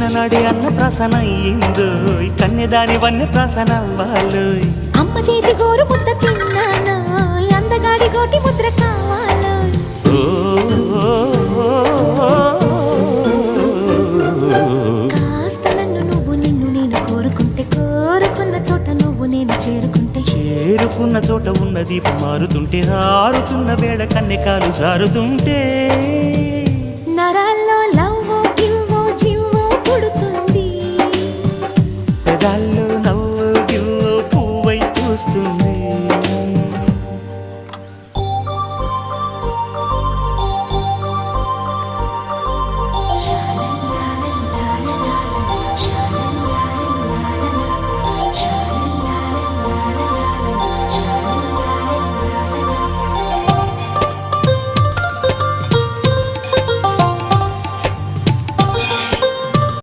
చిన్ననాడి అన్న ప్రాసన అయ్యిందో కన్యదాని వన్య ప్రాసన అవ్వాలో అమ్మ చేతి గోరు ముద్ద తిన్నాను అందగాడి గోటి ముద్ర కావాలో కాస్త నన్ను నువ్వు నిన్ను నేను కోరుకుంటే కోరుకున్న చోట నువ్వు నేను చేరుకుంటే చేరుకున్న చోట ఉన్న దీపం మారుతుంటే ఆరుతున్న వేళ కన్నెకాలు జారుతుంటే